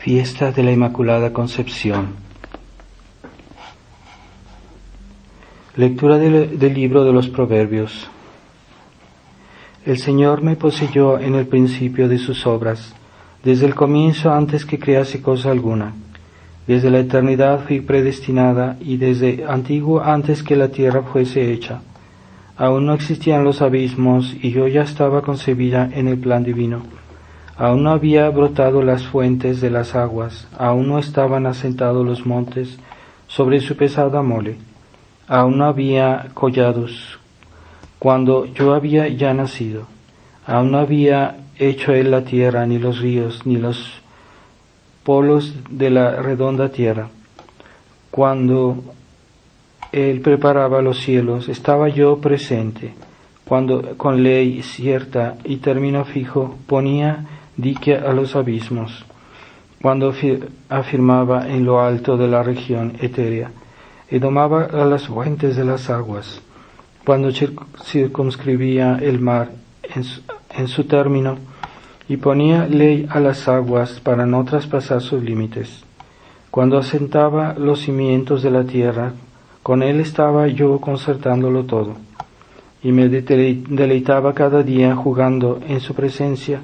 Fiesta de la Inmaculada Concepción. Lectura del libro de los Proverbios. El Señor me poseyó en el principio de sus obras, desde el comienzo antes que crease cosa alguna. Desde la eternidad fui predestinada y desde antiguo antes que la tierra fuese hecha. Aún no existían los abismos y yo ya estaba concebida en el plan divino. Aún no había brotado las fuentes de las aguas, aún no estaban asentados los montes sobre su pesada mole, aún no había collados cuando yo había ya nacido, aún no había hecho él la tierra, ni los ríos, ni los polos de la redonda tierra. Cuando él preparaba los cielos, estaba yo presente, cuando con ley cierta y término fijo ponía dique a los abismos, cuando afirmaba en lo alto de la región etérea, y domaba a las fuentes de las aguas, cuando circunscribía el mar en su término, y ponía ley a las aguas para no traspasar sus límites, cuando asentaba los cimientos de la tierra, con él estaba yo concertándolo todo, y me deleitaba cada día jugando en su presencia,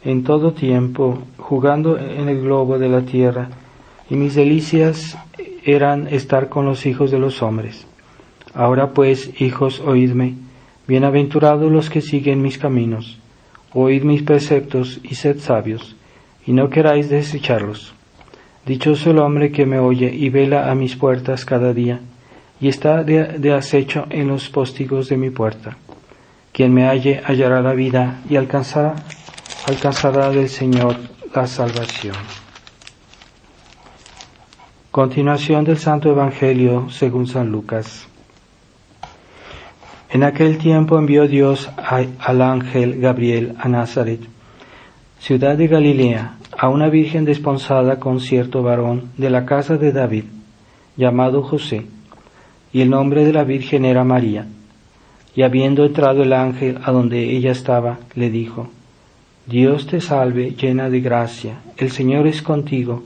en todo tiempo, jugando en el globo de la tierra, y mis delicias eran estar con los hijos de los hombres. Ahora pues, hijos, oídme, bienaventurados los que siguen mis caminos, oíd mis preceptos y sed sabios, y no queráis desecharlos. Dichoso el hombre que me oye y vela a mis puertas cada día, y está de acecho en los postigos de mi puerta. Quien me halle hallará la vida y alcanzará del Señor la salvación. Continuación del Santo Evangelio según San Lucas. En aquel tiempo envió Dios al ángel Gabriel a Nazaret, ciudad de Galilea, a una virgen desposada con cierto varón de la casa de David, llamado José, y el nombre de la virgen era María. Y habiendo entrado el ángel a donde ella estaba, le dijo: Dios te salve, llena de gracia, el Señor es contigo,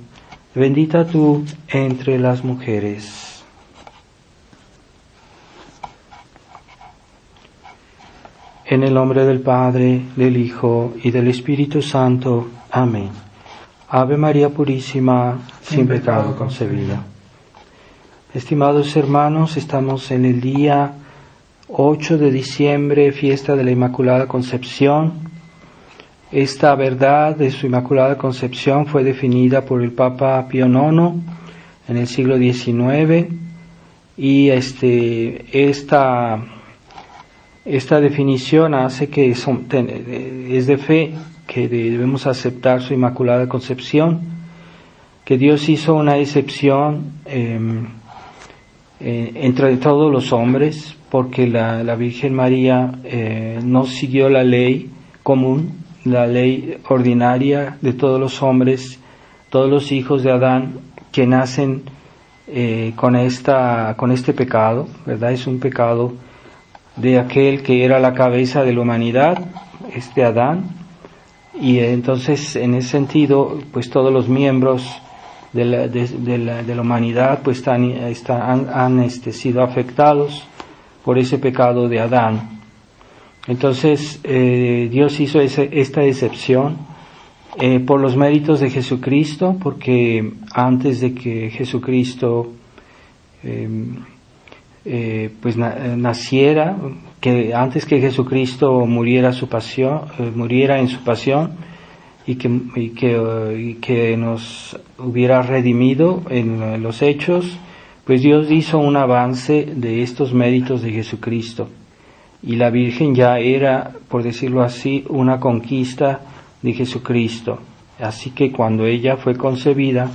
bendita tú entre las mujeres. En el nombre del Padre, del Hijo y del Espíritu Santo. Amén. Ave María Purísima, sin pecado concebida. Estimados hermanos, estamos en el día 8 de diciembre, fiesta de la Inmaculada Concepción. Esta verdad de su Inmaculada Concepción fue definida por el Papa Pío IX en el siglo XIX, y esta definición hace que es de fe que debemos aceptar su Inmaculada Concepción, que Dios hizo una excepción entre todos los hombres, porque la Virgen María no siguió la ley común, la ley ordinaria de todos los hombres, todos los hijos de Adán que nacen con este pecado, ¿verdad? Es un pecado de aquel que era la cabeza de la humanidad, Adán, y entonces en ese sentido, pues todos los miembros de la humanidad pues han sido afectados por ese pecado de Adán. Entonces Dios hizo esta excepción por los méritos de Jesucristo, porque antes de que Jesucristo naciera, que antes que Jesucristo muriera en su pasión y que nos hubiera redimido en los hechos, pues Dios hizo un avance de estos méritos de Jesucristo. Y la Virgen ya era, por decirlo así, una conquista de Jesucristo. Así que cuando ella fue concebida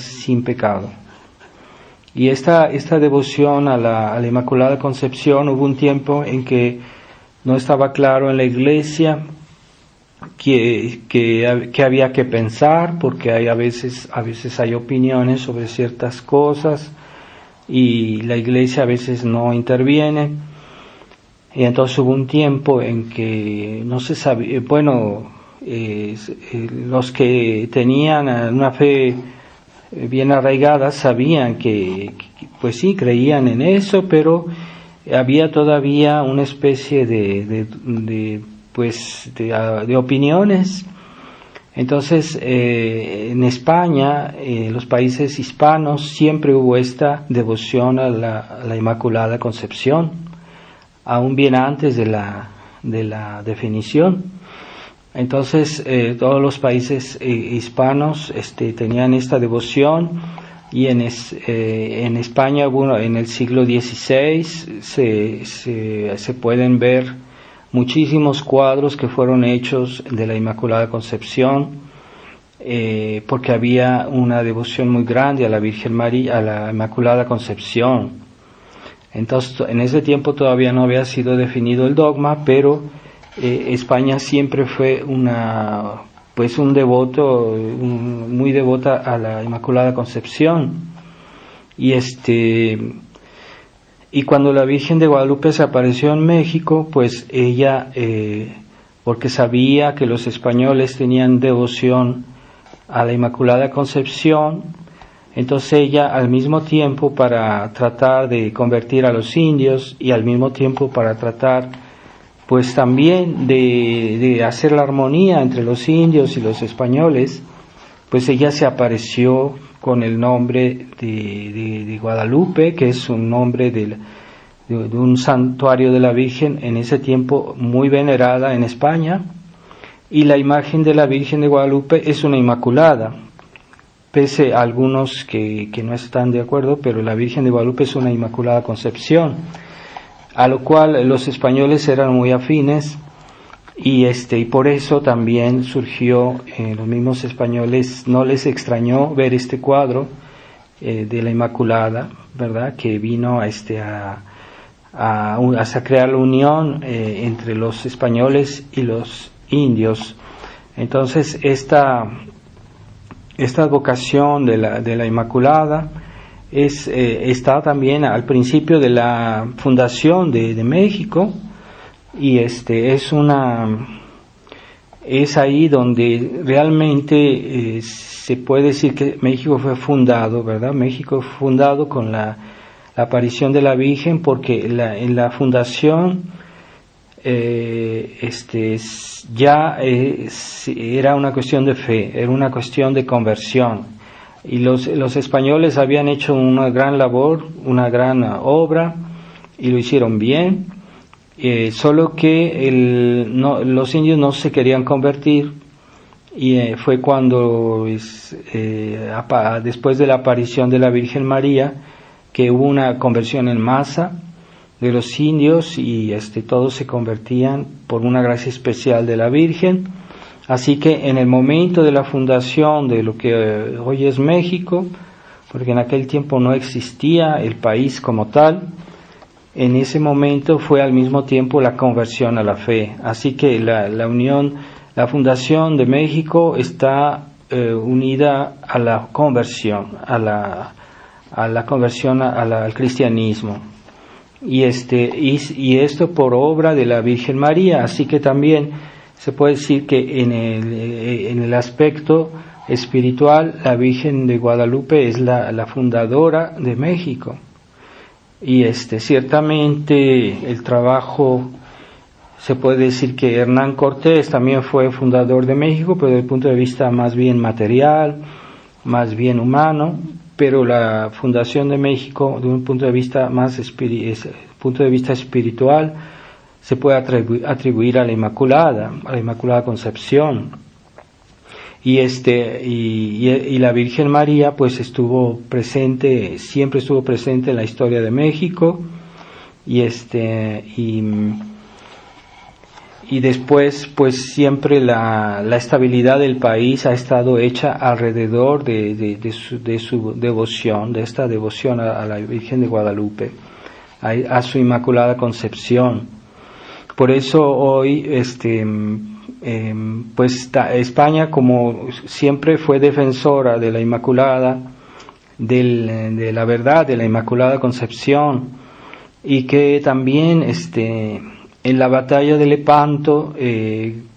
sin pecado. Y esta devoción a la Inmaculada Concepción, hubo un tiempo en que no estaba claro en la Iglesia que había que pensar, porque a veces hay opiniones sobre ciertas cosas, y la Iglesia a veces no interviene, y entonces hubo un tiempo en que no se sabía, los que tenían una fe bien arraigada sabían que pues sí, creían en eso, pero había todavía una especie de opiniones. Entonces, en España, los países hispanos, siempre hubo esta devoción a la Inmaculada Concepción, aún bien antes de la definición. Entonces, todos los países hispanos tenían esta devoción, y en España, bueno, en el siglo XVI se pueden ver muchísimos cuadros que fueron hechos de la Inmaculada Concepción, porque había una devoción muy grande a la Virgen María, a la Inmaculada Concepción. Entonces, en ese tiempo todavía no había sido definido el dogma, pero España siempre fue un devoto, muy devota a la Inmaculada Concepción. Y cuando la Virgen de Guadalupe se apareció en México, pues ella, porque sabía que los españoles tenían devoción a la Inmaculada Concepción, entonces ella, al mismo tiempo, para tratar de convertir a los indios, y al mismo tiempo para tratar pues también de hacer la armonía entre los indios y los españoles, pues ella se apareció con el nombre de Guadalupe, que es un nombre de un santuario de la Virgen en ese tiempo muy venerada en España, y la imagen de la Virgen de Guadalupe es una Inmaculada, pese a algunos que no están de acuerdo, pero la Virgen de Guadalupe es una Inmaculada Concepción, a lo cual los españoles eran muy afines, y por eso también surgió, los mismos españoles no les extrañó ver este cuadro de la Inmaculada, ¿verdad?, que vino a crear la unión entre los españoles y los indios. Entonces esta vocación de la Inmaculada está también al principio de la fundación de México, y es ahí donde realmente se puede decir que México fue fundado, ¿verdad? México fue fundado con la aparición de la Virgen, porque en la fundación era una cuestión de fe, era una cuestión de conversión, y los españoles habían hecho una gran labor, una gran obra, y lo hicieron bien, solo que los indios no se querían convertir, y fue cuando después de la aparición de la Virgen María que hubo una conversión en masa de los indios, y todos se convertían por una gracia especial de la Virgen. Así que en el momento de la fundación de lo que hoy es México, porque en aquel tiempo no existía el país como tal, en ese momento fue al mismo tiempo la conversión a la fe. Así que la fundación de México está unida a la conversión, al cristianismo. Y esto por obra de la Virgen María. Así que también se puede decir que en el aspecto espiritual, la Virgen de Guadalupe es la fundadora de México. Y ciertamente el trabajo, se puede decir que Hernán Cortés también fue fundador de México, pero desde el punto de vista más bien material, más bien humano, pero la fundación de México, de un punto de vista espiritual, se puede atribuir a la Inmaculada Concepción. Y la Virgen María pues siempre estuvo presente en la historia de México, y después pues siempre la estabilidad del país ha estado hecha alrededor de su devoción, de esta devoción a la Virgen de Guadalupe, a su Inmaculada Concepción. Por eso hoy España, como siempre fue defensora de la Inmaculada, de la verdad de la Inmaculada Concepción, y que también en la batalla de Lepanto,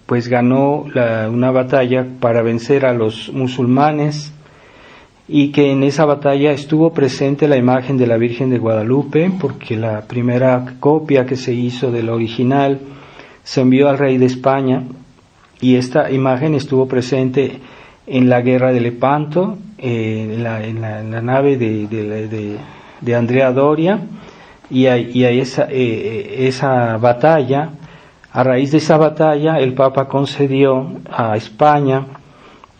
pues ganó una batalla para vencer a los musulmanes, y que en esa batalla estuvo presente la imagen de la Virgen de Guadalupe, porque la primera copia que se hizo del original se envió al rey de España, y esta imagen estuvo presente en la guerra de Lepanto, en la nave de Andrea Doria, y a esa batalla, a raíz de esa batalla, el Papa concedió a España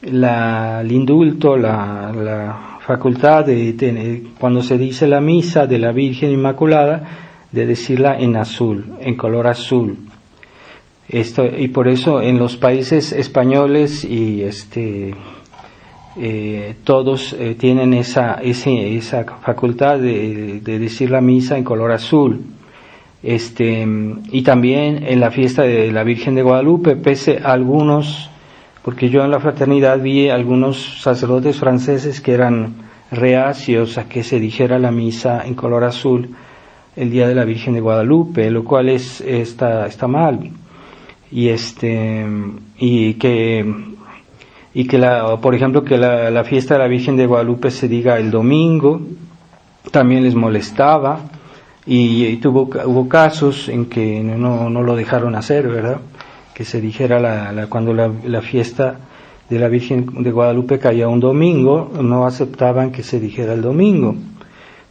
el indulto, la facultad cuando se dice la misa de la Virgen Inmaculada, de decirla en azul, en color azul. Y por eso en los países españoles y todos tienen esa facultad de decir la misa en color azul. Y también en la fiesta de la Virgen de Guadalupe, pese a algunos, porque yo en la fraternidad vi algunos sacerdotes franceses que eran reacios a que se dijera la misa en color azul el día de la Virgen de Guadalupe, lo cual está mal. Y que por ejemplo, que la fiesta de la Virgen de Guadalupe se diga el domingo, también les molestaba, y hubo casos en que no lo dejaron hacer, ¿verdad? Que se dijera cuando la fiesta de la Virgen de Guadalupe caía un domingo, no aceptaban que se dijera el domingo.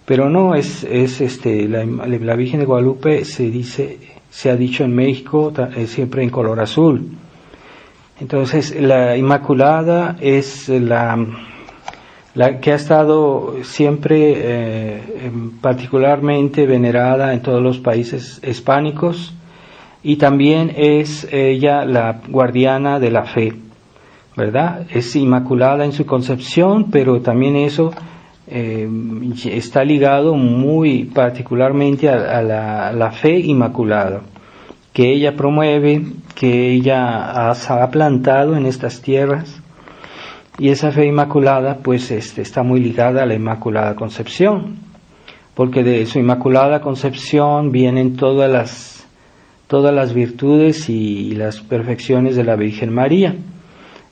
Pero no, la Virgen de Guadalupe se ha dicho en México siempre en color azul. Entonces, la Inmaculada es la que ha estado siempre particularmente venerada en todos los países hispánicos, y también es ella la guardiana de la fe, ¿verdad? Es inmaculada en su concepción, pero también eso está ligado muy particularmente a la fe inmaculada, que ella promueve, que ella ha plantado en estas tierras, y esa fe inmaculada pues está muy ligada a la Inmaculada Concepción, porque de su Inmaculada Concepción vienen todas las virtudes y las perfecciones de la Virgen María.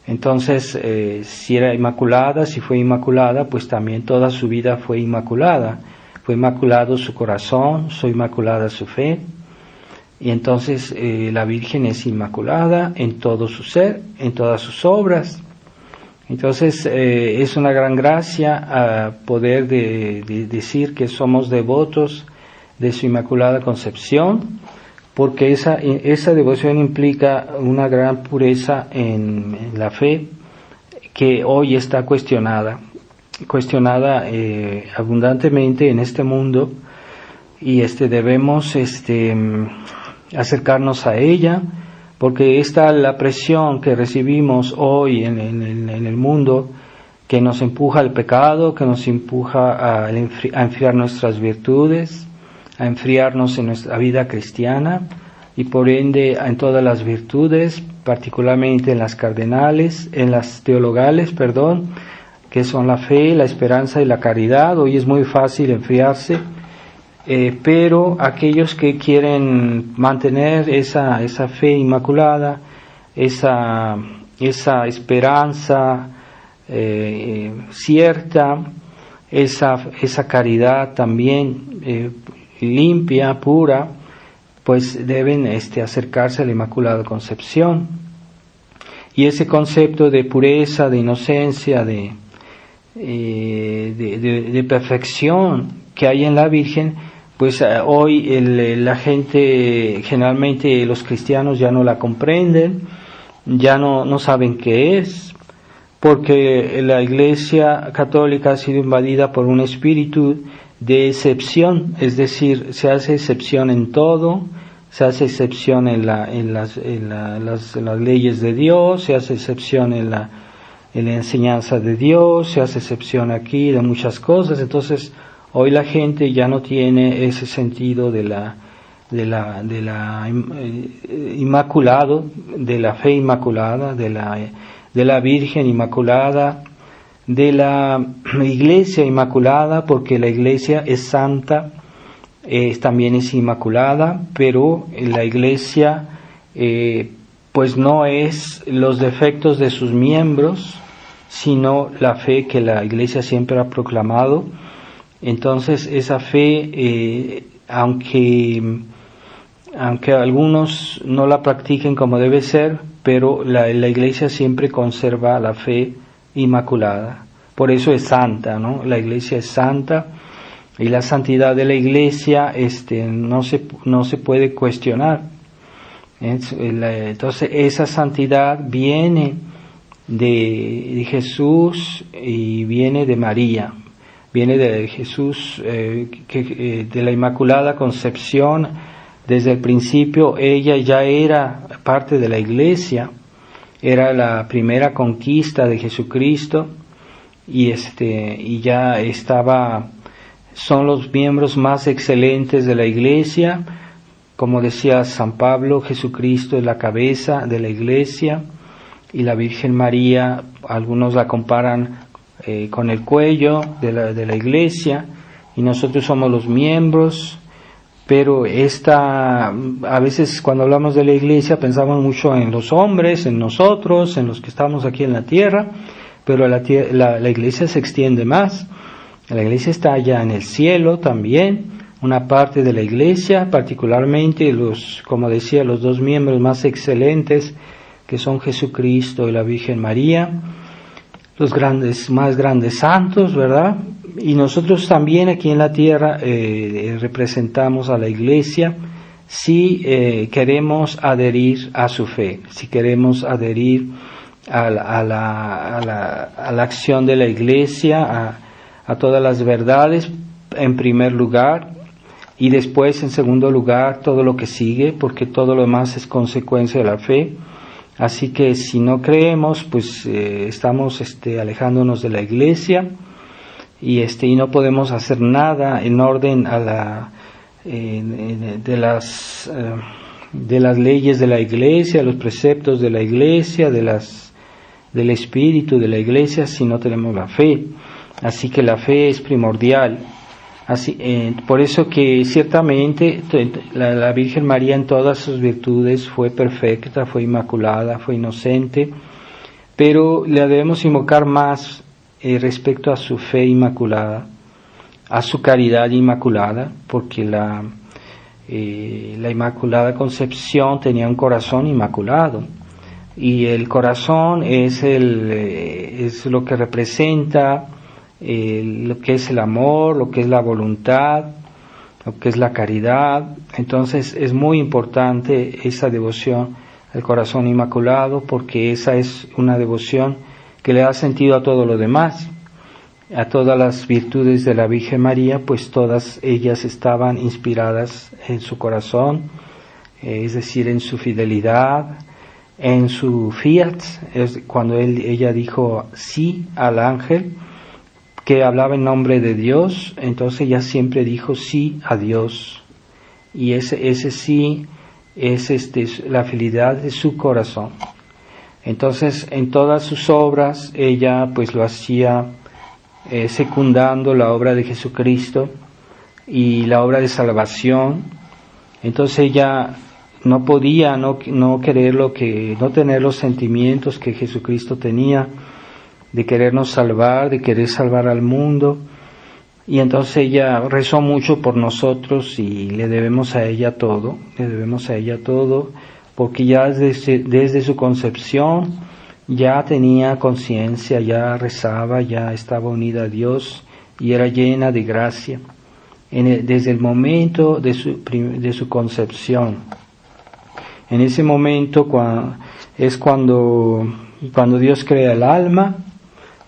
Entonces, si era inmaculada, si fue inmaculada, pues también toda su vida fue inmaculada. Fue inmaculado su corazón, fue inmaculada su fe. Y entonces la Virgen es inmaculada en todo su ser, en todas sus obras. Entonces es una gran gracia poder decir que somos devotos de su Inmaculada Concepción, porque esa devoción implica una gran pureza en la fe, que hoy está cuestionada abundantemente en este mundo, y debemos acercarnos a ella, porque la presión que recibimos hoy en el mundo, que nos empuja al pecado, que nos empuja a enfriar nuestras virtudes, a enfriarnos en nuestra vida cristiana, y por ende en todas las virtudes, particularmente en las cardenales, en las teologales, que son la fe, la esperanza y la caridad. Hoy es muy fácil enfriarse, pero aquellos que quieren mantener esa fe inmaculada, esa esperanza cierta, esa caridad también limpia, pura, pues deben acercarse a la Inmaculada Concepción. Y ese concepto de pureza, de inocencia, de perfección que hay en la Virgen, pues hoy la gente, generalmente los cristianos, ya no la comprenden, ya no saben qué es, porque la Iglesia Católica ha sido invadida por un espíritu de excepción, es decir, se hace excepción en todo, se hace excepción en las leyes de Dios, se hace excepción en la enseñanza de Dios, se hace excepción aquí de muchas cosas. Entonces hoy la gente ya no tiene ese sentido de la inmaculado, de la fe inmaculada, de la Virgen Inmaculada, de la Iglesia Inmaculada, porque la Iglesia es santa, también es inmaculada, pero la Iglesia pues no es los defectos de sus miembros, sino la fe que la Iglesia siempre ha proclamado. Entonces esa fe, aunque algunos no la practiquen como debe ser, pero la Iglesia siempre conserva la fe inmaculada. Por eso es santa, ¿no? La Iglesia es santa y la santidad de la Iglesia no se puede cuestionar. Entonces esa santidad viene de Jesús y viene de María, viene de Jesús, de la Inmaculada Concepción. Desde el principio ella ya era parte de la Iglesia, era la primera conquista de Jesucristo y ya son los miembros más excelentes de la Iglesia. Como decía San Pablo, Jesucristo es la cabeza de la Iglesia y la Virgen María, algunos la comparan con el cuello de la Iglesia, y nosotros somos los miembros. Pero a veces cuando hablamos de la Iglesia pensamos mucho en los hombres, en nosotros, en los que estamos aquí en la tierra, pero la Iglesia se extiende más. La Iglesia está allá en el cielo también. Una parte de la Iglesia, particularmente como decía, los dos miembros más excelentes, que son Jesucristo y la Virgen María, los más grandes santos, ¿verdad? Y nosotros también aquí en la tierra representamos a la Iglesia si queremos adherir a su fe, si queremos adherir a la acción de la Iglesia, a todas las verdades en primer lugar, y después en segundo lugar todo lo que sigue, porque todo lo demás es consecuencia de la fe. Así que si no creemos, pues estamos alejándonos de la Iglesia y no podemos hacer nada en orden de las leyes de la Iglesia, los preceptos de la Iglesia, del espíritu de la Iglesia, si no tenemos la fe. Así que la fe es primordial. Por eso que ciertamente la Virgen María en todas sus virtudes fue perfecta, fue inmaculada, fue inocente, pero la debemos invocar más respecto a su fe inmaculada, a su caridad inmaculada, porque la Inmaculada Concepción tenía un corazón inmaculado, y el corazón es lo que representa lo que es el amor, lo que es la voluntad, lo que es la caridad. Entonces es muy importante esa devoción al corazón inmaculado, porque esa es una devoción que le da sentido a todo lo demás, a todas las virtudes de la Virgen María, pues todas ellas estaban inspiradas en su corazón, es decir, en su fidelidad, en su fiat. Cuando ella dijo sí al ángel que hablaba en nombre de Dios, entonces ella siempre dijo sí a Dios, y ese sí es la fidelidad de su corazón. Entonces en todas sus obras ella pues lo hacía secundando la obra de Jesucristo y la obra de salvación. Entonces ella no podía no querer no tener los sentimientos que Jesucristo tenía, de querernos salvar, de querer salvar al mundo. Y entonces ella rezó mucho por nosotros y le debemos a ella todo, porque ya desde su concepción ya tenía conciencia, ya rezaba, ya estaba unida a Dios y era llena de gracia desde el momento de su concepción. En ese momento es cuando Dios crea el alma,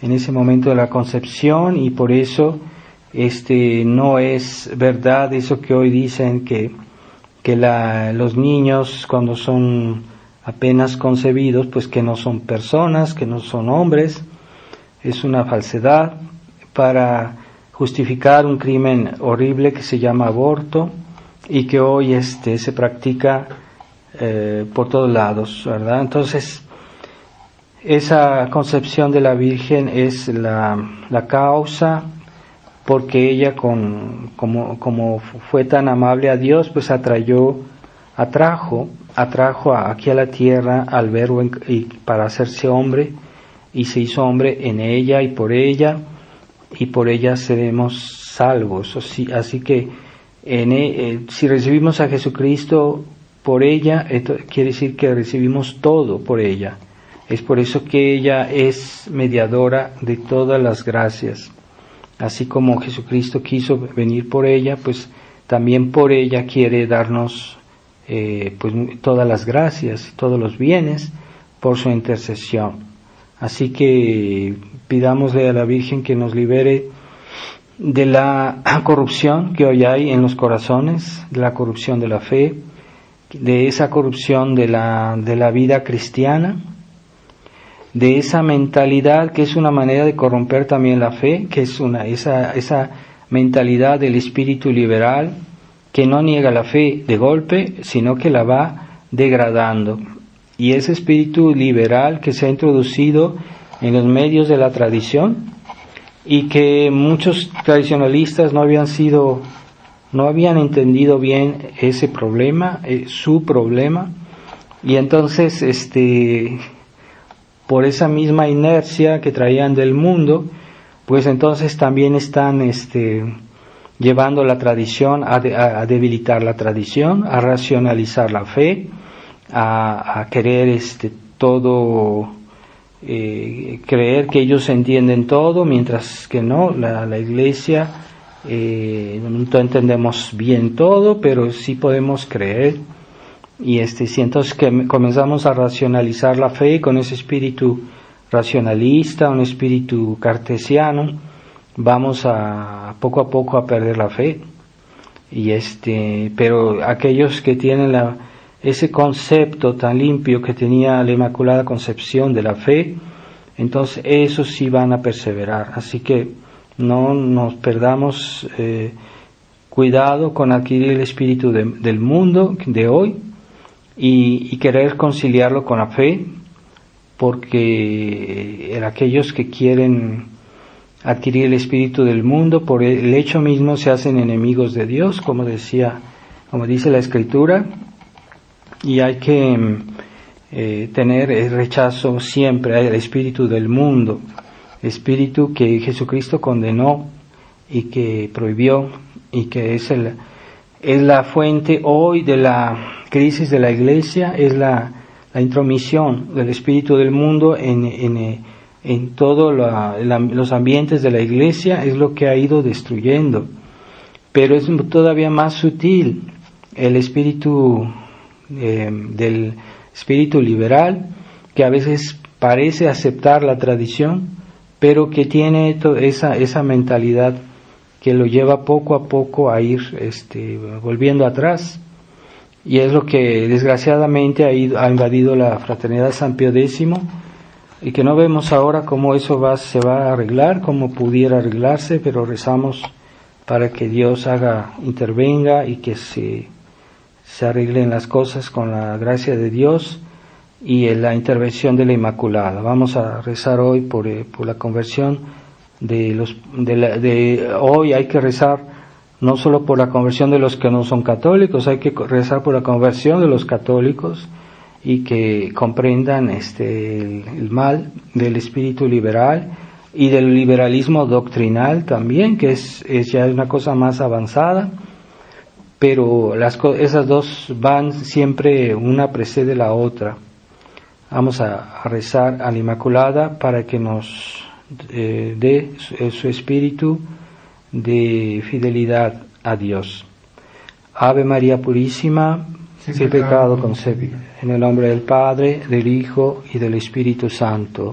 en ese momento de la concepción, y por eso no es verdad eso que hoy dicen que los niños cuando son apenas concebidos, pues que no son personas, que no son hombres. Es una falsedad para justificar un crimen horrible que se llama aborto y que hoy se practica por todos lados, ¿verdad? Entonces esa concepción de la Virgen es la causa, porque ella como fue tan amable a Dios, pues atrajo atrajo aquí a la tierra al Verbo y para hacerse hombre, y se hizo hombre en ella, y por ella seremos salvos. Así que si recibimos a Jesucristo por ella, esto quiere decir que recibimos todo por ella. Es por eso que ella es mediadora de todas las gracias. Así como Jesucristo quiso venir por ella, pues también por ella quiere darnos pues todas las gracias, todos los bienes por su intercesión. Así que pidámosle a la Virgen que nos libere de la corrupción que hoy hay en los corazones, de la corrupción de la fe, de esa corrupción de la vida cristiana, de esa mentalidad que es una manera de corromper también la fe, que es esa mentalidad del espíritu liberal que no niega la fe de golpe, sino que la va degradando. Y ese espíritu liberal que se ha introducido en los medios de la tradición y que muchos tradicionalistas no habían entendido bien ese problema, su problema, y entonces por esa misma inercia que traían del mundo, pues entonces también están llevando la tradición a debilitar la tradición, a racionalizar la fe, a querer creer que ellos entienden todo, mientras que no, la Iglesia no entendemos bien todo, pero sí podemos creer. Y si entonces que comenzamos a racionalizar la fe con ese espíritu racionalista, un espíritu cartesiano, vamos poco a poco a perder la fe. Pero aquellos que tienen ese concepto tan limpio que tenía la Inmaculada Concepción de la fe, entonces esos sí van a perseverar. Así que no nos perdamos cuidado con adquirir el espíritu del mundo de hoy y querer conciliarlo con la fe, porque aquellos que quieren adquirir el espíritu del mundo por el hecho mismo se hacen enemigos de Dios, como dice la Escritura, y hay que tener el rechazo siempre al espíritu del mundo, espíritu que Jesucristo condenó y que prohibió, y que es la fuente hoy de la crisis de la Iglesia, es la intromisión del espíritu del mundo en todos los ambientes de la Iglesia, es lo que ha ido destruyendo. Pero es todavía más sutil el espíritu del espíritu liberal, que a veces parece aceptar la tradición, pero que tiene esa mentalidad que lo lleva poco a poco a ir volviendo atrás, y es lo que desgraciadamente ha invadido la fraternidad San Pío X, y que no vemos ahora cómo eso se va a arreglar, cómo pudiera arreglarse, pero rezamos para que Dios intervenga y que se arreglen las cosas con la gracia de Dios y la intervención de la Inmaculada. Vamos a rezar hoy por la conversión hoy hay que rezar no solo por la conversión de los que no son católicos, hay que rezar por la conversión de los católicos y que comprendan el mal del espíritu liberal y del liberalismo doctrinal también, que es ya una cosa más avanzada, pero esas dos van siempre, una precede la otra. Vamos a rezar a la Inmaculada para que nos dé su espíritu de fidelidad a Dios. Ave María Purísima, sin pecado concebido. En el nombre del Padre, del Hijo y del Espíritu Santo.